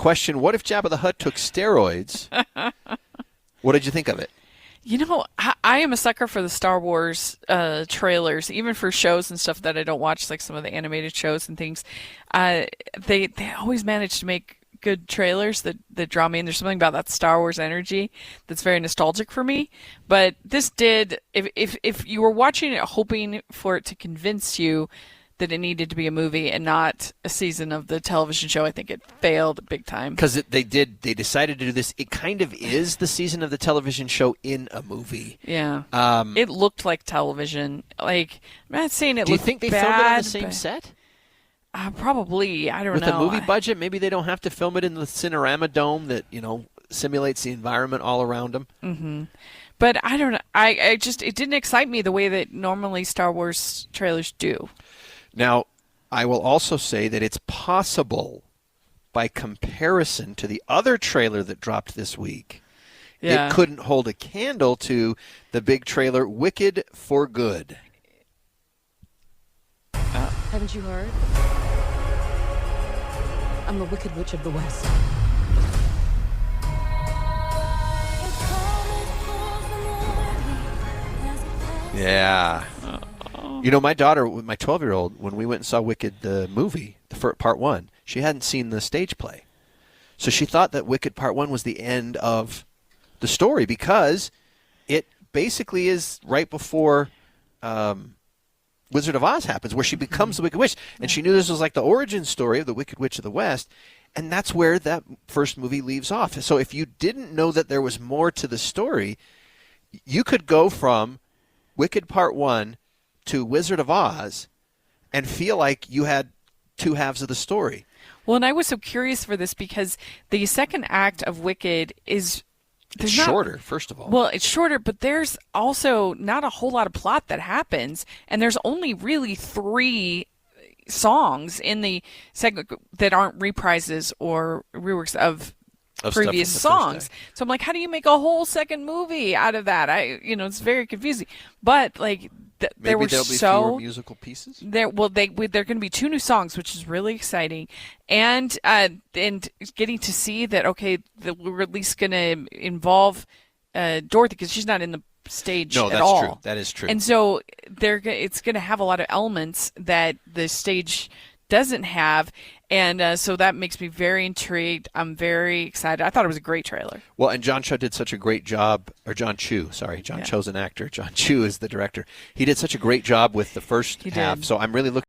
question, what if Jabba the Hutt took steroids? What did you think of it? You know, I am a sucker for the Star Wars trailers, even for shows and stuff that I don't watch, like some of the animated shows and things. They always manage to make good trailers that draw me in. There's something about that Star Wars energy that's very nostalgic for me. But this did, if you were watching it hoping for it to convince you that it needed to be a movie and not a season of the television show, I think it failed big time. Because they decided to do this. It kind of is the season of the television show in a movie. Yeah. It looked like television. Like, I'm not saying it looked bad. Do you think they filmed it on the same set? Probably. I don't know. With the movie budget, maybe they don't have to film it in the Cinerama Dome that, simulates the environment all around them. Mm-hmm. But I don't know. I just, it didn't excite me the way that normally Star Wars trailers do. Now, I will also say that it's possible, by comparison to the other trailer that dropped this week, it couldn't hold a candle to the big trailer, Wicked for Good. Haven't you heard? I'm the Wicked Witch of the West. Yeah. My daughter, my 12-year-old, when we went and saw Wicked, the movie, part one, she hadn't seen the stage play. So she thought that Wicked Part 1 was the end of the story because it basically is right before Wizard of Oz happens, where she becomes the Wicked Witch. And she knew this was like the origin story of the Wicked Witch of the West. And that's where that first movie leaves off. So if you didn't know that there was more to the story, you could go from Wicked Part 1 to Wizard of Oz and feel like you had two halves of the story. Well, and I was so curious for this because the second act of Wicked is... It's shorter, first of all. Well, it's shorter, but there's also not a whole lot of plot that happens, and there's only really 3 songs in the segment that aren't reprises or reworks of previous songs. So I'm like, how do you make a whole second movie out of that? It's very confusing. But like, there were there'll be fewer musical pieces. They're going to be 2 new songs, which is really exciting, and getting to see that we're at least going to involve Dorothy because she's not in the stage at all. True. That is true. And so it's going to have a lot of elements that the stage doesn't have, and so that makes me very intrigued. I'm very excited. I thought it was a great trailer. Well, and John Cho did such a great job, or John Chu, sorry. John Cho's an actor. John Chu is the director. He did such a great job with the first half, so I'm really looking